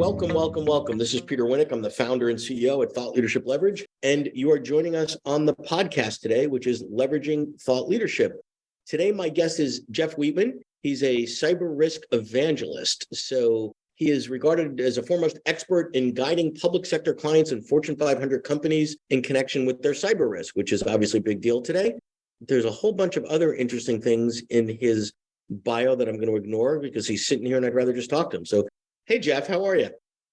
Welcome, welcome, welcome. This is Peter Winnick. I'm the founder and CEO at Thought Leadership Leverage, and you are joining us on the podcast today, which is Leveraging Thought Leadership. Today, my guest is Jeff Wheatman. He's a cyber risk evangelist. So he is regarded as a foremost expert in guiding public sector clients and Fortune 500 companies in connection with their cyber risk, which is obviously a big deal today. There's a whole bunch of other interesting things in his bio that I'm going to ignore because he's sitting here and I'd rather just talk to him. So, hey, Jeff, how are you?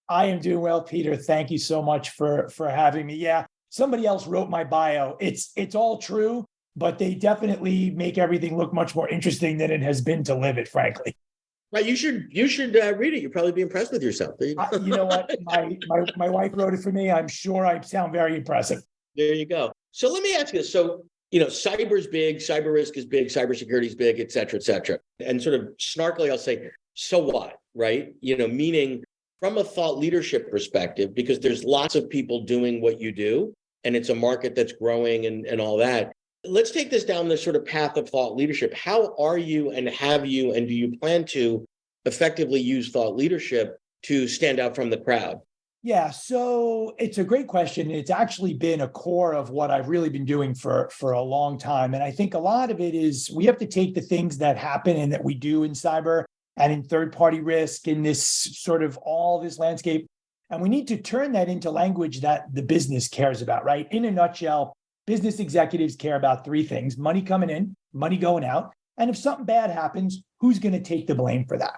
I am doing well, Peter. Thank you so much for having me. Yeah, somebody else wrote my bio. It's all true, but they definitely make everything look much more interesting than it has been to live it, frankly. Right, you should read it. You'll probably be impressed with yourself. You know what? My wife wrote it for me. I'm sure I sound very impressive. There you go. So let me ask you this. So, cyber's big, cyber risk is big, cybersecurity is big, et cetera, et cetera. And sort of snarkily, I'll say, so what, right? Meaning from a thought leadership perspective, because there's lots of people doing what you do, and it's a market that's growing and all that. Let's take this down this sort of path of thought leadership. How are you and have you, and do you plan to effectively use thought leadership to stand out from the crowd? Yeah, so it's a great question. It's actually been a core of what I've really been doing for a long time. And I think a lot of it is we have to take the things that happen and that we do in cyber and in third-party risk in this sort of all this landscape, and we need to turn that into language that the business cares about, right? In a nutshell, business executives care about three things: money coming in, money going out, and if something bad happens, who's going to take the blame for that?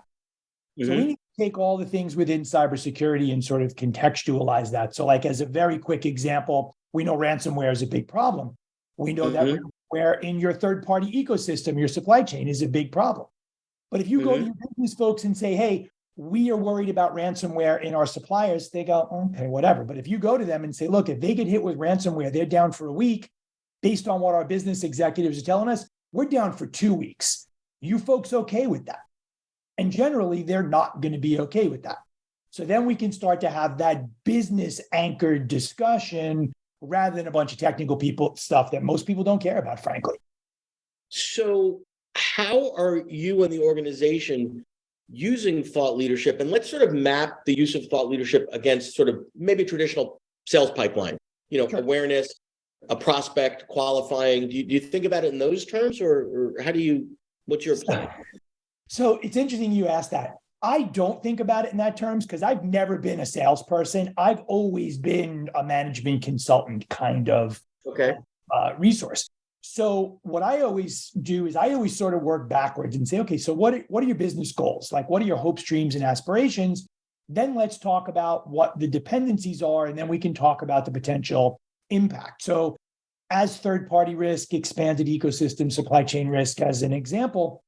Mm-hmm. So we need to take all the things within cybersecurity and sort of contextualize that. So like as a very quick example, we know ransomware is a big problem. We know that ransomware in your third-party ecosystem, your supply chain, is a big problem. But if you go to your business folks and say, hey, we are worried about ransomware in our suppliers, they go, okay, whatever. But if you go to them and say, look, if they get hit with ransomware, they're down for a week, based on what our business executives are telling us, we're down for 2 weeks. You folks okay with that? And generally, they're not going to be okay with that. So then we can start to have that business anchored discussion rather than a bunch of technical people stuff that most people don't care about, frankly. So how are you and the organization using thought leadership? And let's sort of map the use of thought leadership against sort of maybe traditional sales pipeline, sure. Awareness, a prospect, qualifying. Do you think about it in those terms, or what's your plan? So it's interesting you asked that. I don't think about it in that terms because I've never been a salesperson. I've always been a management consultant kind of resource. So what I always do is I always sort of work backwards and say, okay, so what are your business goals? Like, what are your hopes, dreams, and aspirations? Then let's talk about what the dependencies are, and then we can talk about the potential impact. So as third-party risk, expanded ecosystem, supply chain risk, as an example,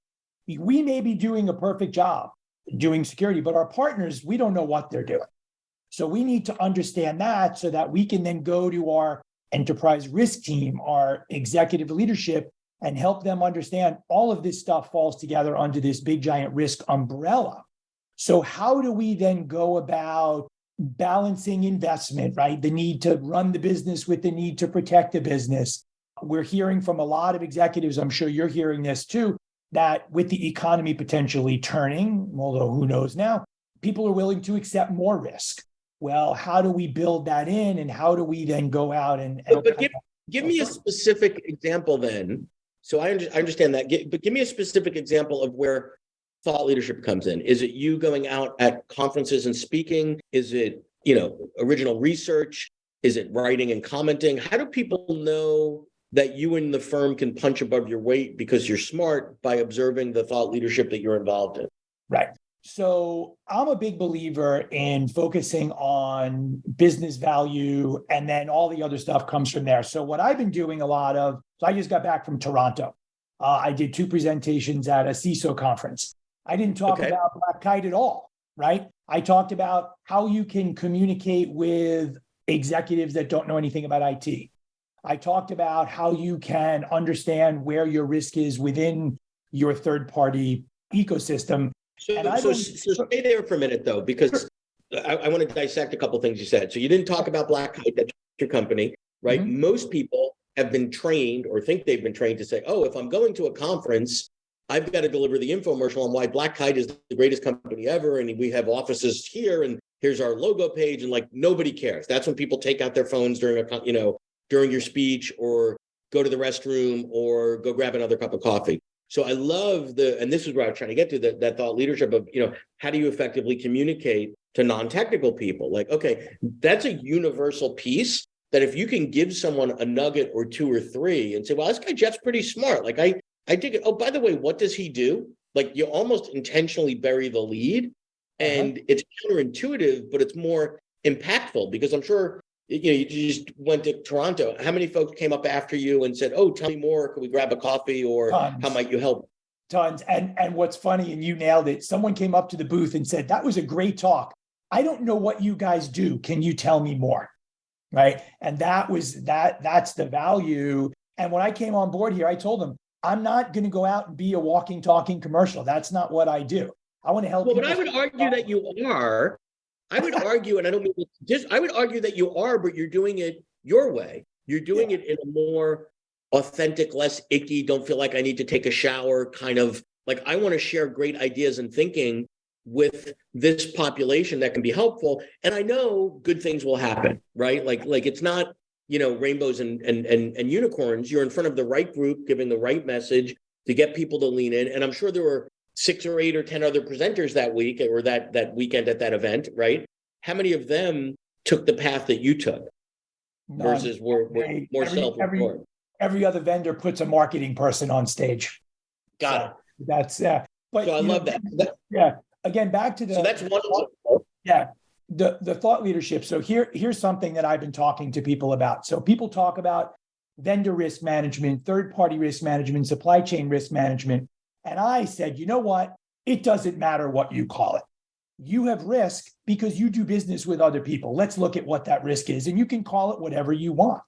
we may be doing a perfect job doing security, but our partners, we don't know what they're doing. So we need to understand that so that we can then go to our enterprise risk team, our executive leadership, and help them understand all of this stuff falls together under this big giant risk umbrella. So how do we then go about balancing investment, right? The need to run the business with the need to protect the business. We're hearing from a lot of executives, I'm sure you're hearing this too, that with the economy potentially turning, although who knows now, people are willing to accept more risk. Well, how do we build that in, and how do we then go out and But give me a specific example then. So I understand that, but give me a specific example of where thought leadership comes in. Is it you going out at conferences and speaking? Is it, original research? Is it writing and commenting? How do people know that you and the firm can punch above your weight because you're smart by observing the thought leadership that you're involved in? Right. So I'm a big believer in focusing on business value, and then all the other stuff comes from there. So what I've been doing a lot of, so I just got back from Toronto. I did 2 presentations at a CISO conference. I didn't talk about Black Kite at all, right? I talked about how you can communicate with executives that don't know anything about IT. I talked about how you can understand where your risk is within your third-party ecosystem. So stay there for a minute, though, because I want to dissect a couple of things you said. So you didn't talk about Black Kite, that's your company, right? Mm-hmm. Most people have been trained or think they've been trained to say, oh, if I'm going to a conference, I've got to deliver the infomercial on why Black Kite is the greatest company ever, and we have offices here, and here's our logo page, and like nobody cares. That's when people take out their phones during during your speech, or go to the restroom, or go grab another cup of coffee. So I love and this is where I was trying to get to, that thought leadership of, how do you effectively communicate to non-technical people? Like, okay, that's a universal piece that if you can give someone a nugget or two or three and say, well, this guy Jeff's pretty smart. Like I dig it. Oh, by the way, what does he do? Like, you almost intentionally bury the lead, and it's counterintuitive, but it's more impactful, because I'm sure, you just went to Toronto. How many folks came up after you and said, oh, tell me more, can we grab a coffee, or Tons. How might you help? Tons. And what's funny, and you nailed it, someone came up to the booth and said, that was a great talk. I don't know what you guys do. Can you tell me more? Right. And that's the value. And when I came on board here, I told them, I'm not going to go out and be a walking, talking commercial. That's not what I do. I want to help. Well, but I would argue that you are. I would argue, and I don't mean I would argue that you are, but you're doing it your way. You're doing it in a more authentic, less icky, don't feel like I need to take a shower kind of, like, I want to share great ideas and thinking with this population that can be helpful. And I know good things will happen, right? Like it's not, rainbows and unicorns. You're in front of the right group, giving the right message to get people to lean in. And I'm sure there were 6 or 8 or 10 other presenters that week, or that weekend at that event, right? How many of them took the path that you took versus were more self-informed? Every other vendor puts a marketing person on stage. Got it. That's But so I love that. Yeah. Again, back to the. So that's one. Yeah. The thought leadership. So here's something that I've been talking to people about. So people talk about vendor risk management, third-party risk management, supply chain risk management. And I said, you know what? It doesn't matter what you call it. You have risk because you do business with other people. Let's look at what that risk is. And you can call it whatever you want.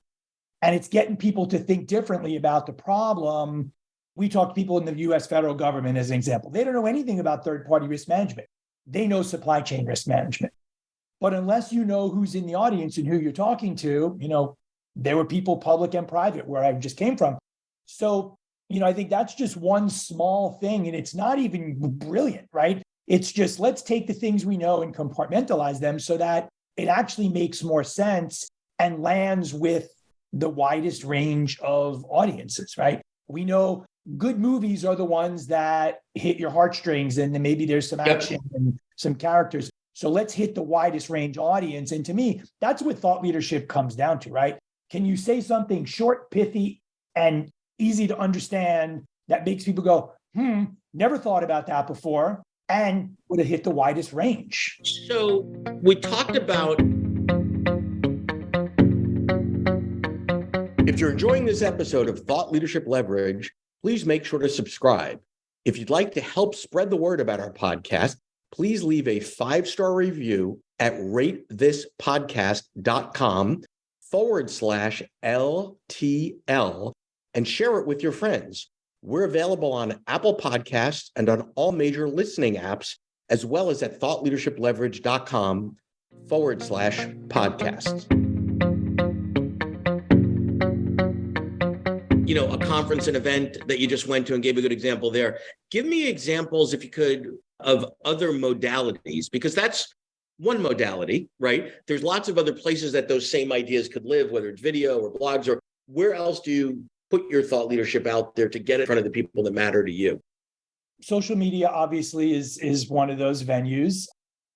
And it's getting people to think differently about the problem. We talk to people in the US federal government as an example. They don't know anything about third-party risk management. They know supply chain risk management. But unless you know who's in the audience and who you're talking to, there were people public and private where I just came from. So, I think that's just one small thing, and it's not even brilliant, right? It's just, let's take the things we know and compartmentalize them so that it actually makes more sense and lands with the widest range of audiences, right? We know good movies are the ones that hit your heartstrings, and then maybe there's some action and some characters. So let's hit the widest range audience. And to me, that's what thought leadership comes down to, right? Can you say something short, pithy, and easy to understand that makes people go, never thought about that before, and would have hit the widest range? So we talked about, if you're enjoying this episode of Thought Leadership Leverage, please make sure to subscribe. If you'd like to help spread the word about our podcast, please leave a 5-star review at ratethispodcast.com/LTL and share it with your friends. We're available on Apple Podcasts and on all major listening apps, as well as at thoughtleadershipleverage.com/podcasts. A conference, an event that you just went to and gave a good example there. Give me examples, if you could, of other modalities, because that's one modality, right? There's lots of other places that those same ideas could live, whether it's video or blogs, or where else do you put your thought leadership out there to get in front of the people that matter to you? Social media obviously is one of those venues.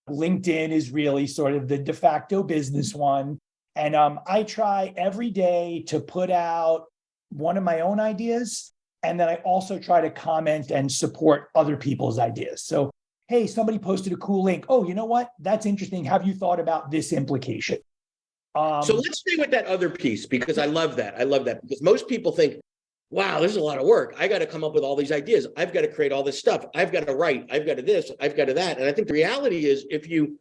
LinkedIn is really sort of the de facto business one. And I try every day to put out one of my own ideas. And then I also try to comment and support other people's ideas. So, hey, somebody posted a cool link. Oh, you know what? That's interesting. Have you thought about this implication? So let's stay with that other piece, because I love that. Because most people think, wow, this is a lot of work. I got to come up with all these ideas. I've got to create all this stuff. I've got to write. I've got to this. I've got to that. And I think the reality is, if you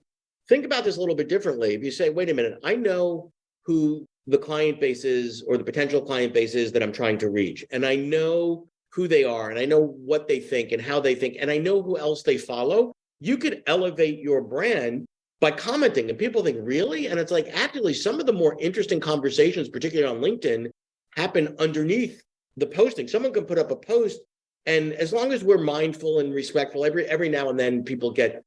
think about this a little bit differently, if you say, wait a minute, I know who the client base is, or the potential client base is that I'm trying to reach, and I know who they are, and I know what they think and how they think, and I know who else they follow. You could elevate your brand by commenting, and people think, really? And it's like, actually, some of the more interesting conversations, particularly on LinkedIn, happen underneath the posting. Someone can put up a post, and as long as we're mindful and respectful, every now and then people get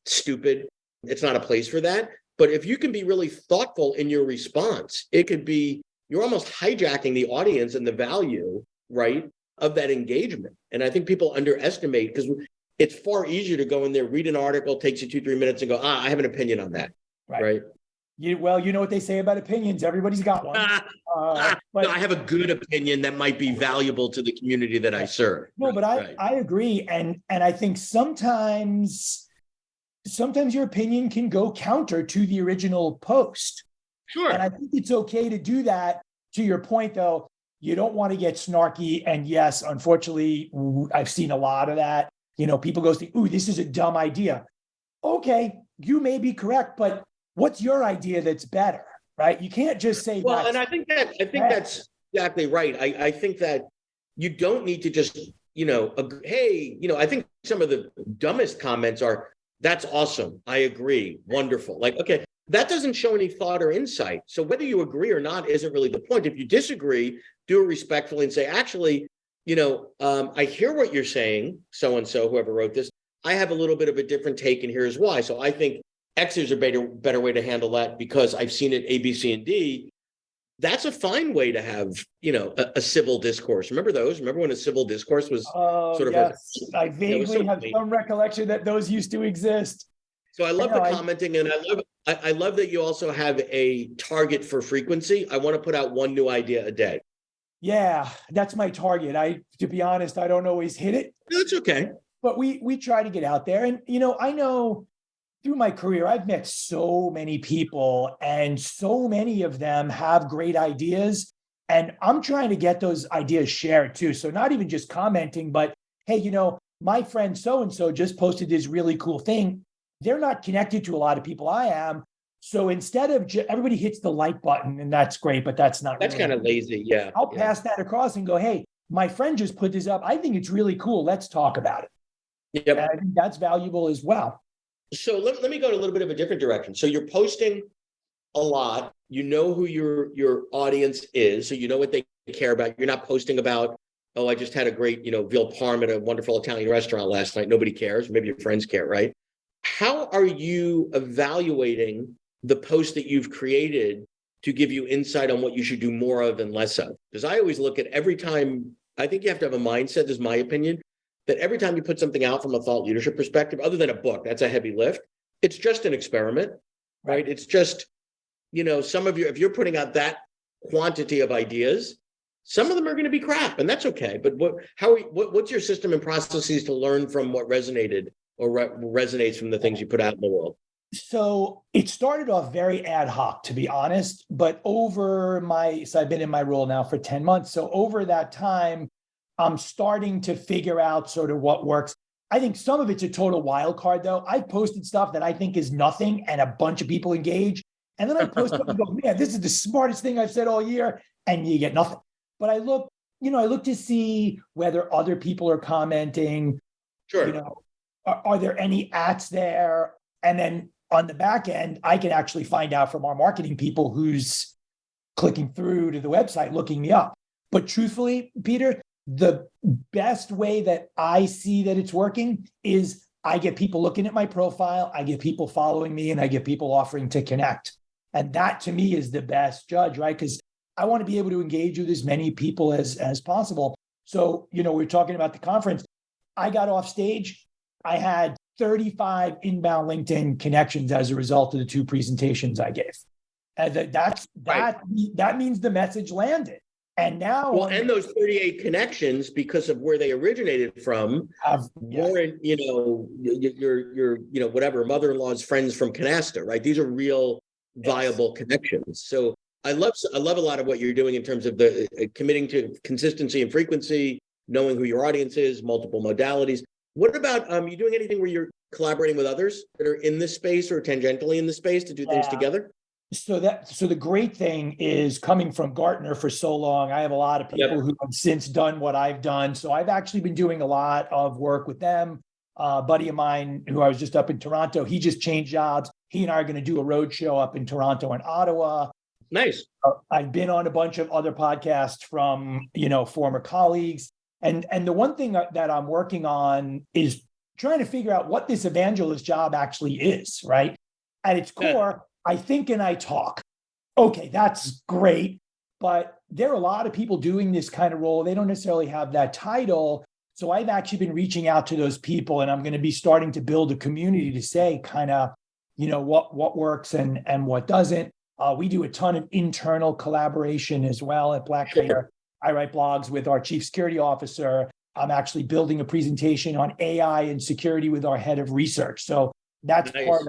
stupid it's not a place for that. But if you can be really thoughtful in your response, it could be, you're almost hijacking the audience and the value, right, of that engagement. And I think people underestimate, because it's far easier to go in there, read an article, takes you 2-3 minutes and go, I have an opinion on that. Right. You know what they say about opinions. Everybody's got one. But I have a good opinion that might be valuable to the community that I serve. No, but I agree. And I think sometimes your opinion can go counter to the original post. Sure. And I think it's okay to do that. To your point, though, you don't want to get snarky. And yes, unfortunately, I've seen a lot of that. People go, ooh, this is a dumb idea. Okay, you may be correct, but what's your idea that's better, right? You can't just say, well, and I think that's exactly right. I think that you don't need to just, hey, I think some of the dumbest comments are, that's awesome. I agree. Wonderful. Like, okay, that doesn't show any thought or insight. So whether you agree or not isn't really the point. If you disagree, do it respectfully and say, actually, I hear what you're saying, so-and-so, whoever wrote this. I have a little bit of a different take, and here's why. So I think X is a better way to handle that because I've seen it A, B, C, and D. That's a fine way to have, a civil discourse. Remember those? Remember when a civil discourse was sort of yes. I vaguely have some recollection that those used to exist. So I love the commenting, and I love that you also have a target for frequency. I want to put out one new idea a day. Yeah, that's my target. To be honest, I don't always hit it. That's okay. But we try to get out there. And, I know through my career, I've met so many people, and so many of them have great ideas. And I'm trying to get those ideas shared too. So not even just commenting, but hey, my friend so-and-so just posted this really cool thing. They're not connected to a lot of people I am. So instead of everybody hits the like button, and that's great, but that's really kind of lazy. Yeah. I'll pass that across and go, hey, my friend just put this up. I think it's really cool. Let's talk about it. Yep. And I think that's valuable as well. So let me go in a little bit of a different direction. So you're posting a lot. You know who your audience is, so you know what they care about. You're not posting about, oh, I just had a great, veal parm at a wonderful Italian restaurant last night. Nobody cares. Maybe your friends care, right? How are you evaluating the post that you've created to give you insight on what you should do more of and less of? Because I always look at every time, I think you have to have a mindset, this is my opinion, that every time you put something out from a thought leadership perspective, other than a book, that's a heavy lift. It's just an experiment, right? It's just, some of you, if you're putting out that quantity of ideas, some of them are going to be crap, and that's okay. But what's your system and processes to learn from what resonated or resonates from the things you put out in the world? So it started off very ad hoc, to be honest, but so I've been in my role now for 10 months. So over that time, I'm starting to figure out sort of what works. I think some of it's a total wild card, though. I've posted stuff that I think is nothing, and a bunch of people engage. And then I post up and go, man, this is the smartest thing I've said all year, and you get nothing. But I look to see whether other people are commenting. Sure. Are there any ats there? And then on the back end, I can actually find out from our marketing people who's clicking through to the website, looking me up. But truthfully, Peter, the best way that I see that it's working is I get people looking at my profile, I get people following me, and I get people offering to connect. And that to me is the best judge, right? Because I want to be able to engage with as many people as possible. So, we're talking about the conference. I got off stage. I had 35 inbound LinkedIn connections as a result of the 2 presentations I gave. And that means the message landed. And now, and those 38 connections, because of where they originated from, Warren, your whatever mother-in-law's friends from Canasta, right? These are real viable connections. So I love a lot of what you're doing in terms of the committing to consistency and frequency, knowing who your audience is, multiple modalities. What about you doing anything where you're collaborating with others that are in this space or tangentially in the space to do things together? So the great thing is, coming from Gartner for so long, I have a lot of people who have since done what I've done. So I've actually been doing a lot of work with them. A buddy of mine who I was just up in Toronto, he just changed jobs. He and I are going to do a road show up in Toronto and Ottawa. Nice. I've been on a bunch of other podcasts from, former colleagues. And the one thing that I'm working on is trying to figure out what this evangelist job actually is, right? At its core, I think and I talk. Okay, that's great. But there are a lot of people doing this kind of role. They don't necessarily have that title. So I've actually been reaching out to those people, and I'm going to be starting to build a community to say kind of, what works and what doesn't. We do a ton of internal collaboration as well at Black Bear. I write blogs with our chief security officer. I'm actually building a presentation on AI and security with our head of research. So that's part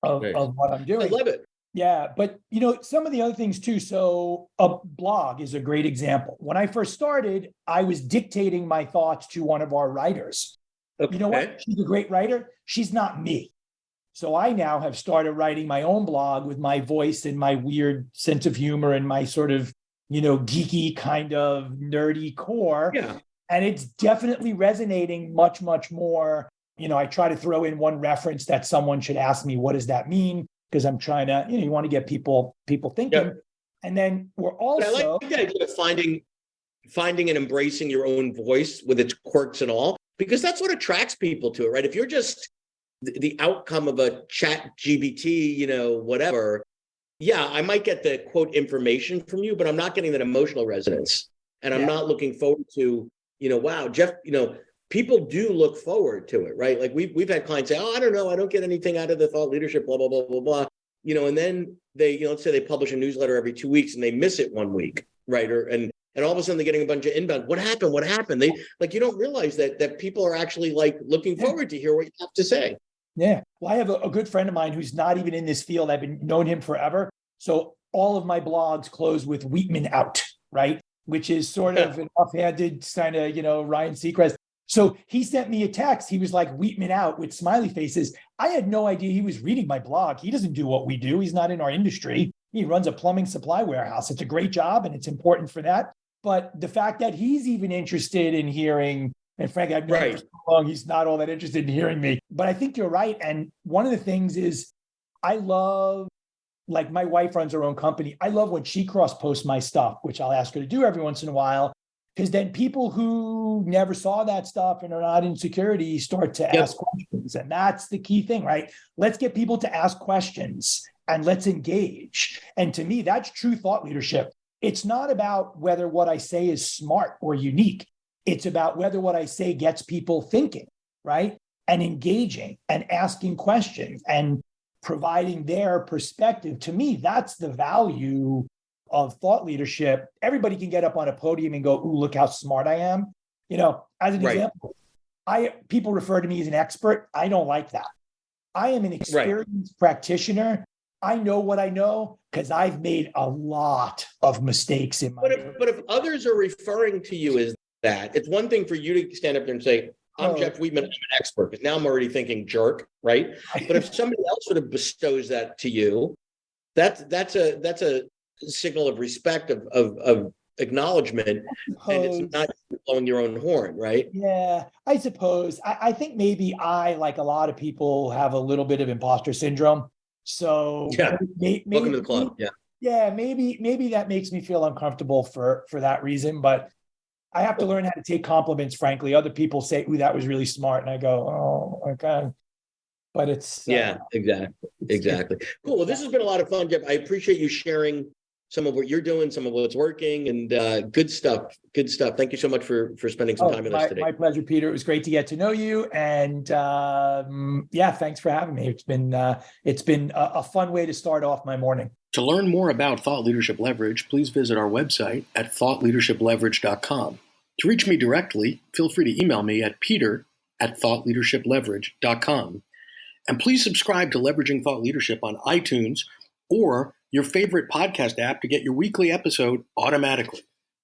of what I'm doing. I love it. Yeah, but some of the other things too. So a blog is a great example. When I first started, I was dictating my thoughts to one of our writers. Okay. You know what? She's a great writer. She's not me. So I now have started writing my own blog with my voice and my weird sense of humor and my sort of, geeky kind of nerdy core. Yeah. And it's definitely resonating much, much more. I try to throw in one reference that someone should ask me, what does that mean? Because I'm trying to, you want to get people thinking. Yep. And then we're also. But I like the idea of finding and embracing your own voice with its quirks and all, because that's what attracts people to it, right? If you're just the outcome of a chat GBT, whatever, yeah, I might get the quote information from you, but I'm not getting that emotional resonance. And I'm not looking forward to, wow, Jeff, people do look forward to it, right? Like we've had clients say, oh, I don't know, I don't get anything out of the thought leadership, blah, blah, blah, blah, blah. And then they, let's say they publish a newsletter every 2 weeks and they miss it 1 week, right? And all of a sudden they're getting a bunch of inbound. What happened? They you don't realize that people are actually looking forward to hear what you have to say. Yeah. Well, I have a good friend of mine who's not even in this field. I've known him forever. So all of my blogs close with Wheatman out, right? Which is sort of an offhanded kind of, Ryan Seacrest. So he sent me a text. He was like, Wheatman out with smiley faces. I had no idea he was reading my blog. He doesn't do what we do. He's not in our industry. He runs a plumbing supply warehouse. It's a great job and it's important for that. But the fact that he's even interested in hearing, and frankly, I've known him for so long, he's not all that interested in hearing me. But I think you're right. And one of the things is I love, like my wife runs her own company. I love when she cross-posts my stuff, which I'll ask her to do every once in a while. Because then people who never saw that stuff and are not in security start to ask questions. And that's the key thing, right? Let's get people to ask questions and let's engage. And to me, that's true thought leadership. It's not about whether what I say is smart or unique. It's about whether what I say gets people thinking, right? And engaging and asking questions and providing their perspective. To me, that's the value of thought leadership. Everybody can get up on a podium and go, ooh, look how smart I am. As an example, people refer to me as an expert. I don't like that. I am an experienced practitioner. I know what I know because I've made a lot of mistakes in my life. But if others are referring to you as that, it's one thing for you to stand up there and say, I'm Jeff Wheatman, I'm an expert, because now I'm already thinking jerk, right? But if somebody else sort of bestows that to you, that's a signal of respect, of acknowledgement, and it's not blowing your own horn, right? Yeah, I suppose. I think maybe I, like a lot of people, have a little bit of imposter syndrome. So maybe, welcome to the club. Maybe that makes me feel uncomfortable for that reason. But I have to learn how to take compliments. Frankly, other people say, "Ooh, that was really smart," and I go, "Oh, okay." But it's exactly. Cool. Well, this has been a lot of fun, Jeff. I appreciate you sharing some of what you're doing, some of what's working, and good stuff. Good stuff. Thank you so much for spending some time with us today. My pleasure, Peter. It was great to get to know you, and thanks for having me. It's been a fun way to start off my morning. To learn more about Thought Leadership Leverage, please visit our website at thoughtleadershipleverage.com. To reach me directly, feel free to email me at peter@thoughtleadershipleverage.com. And please subscribe to Leveraging Thought Leadership on iTunes or your favorite podcast app to get your weekly episode automatically.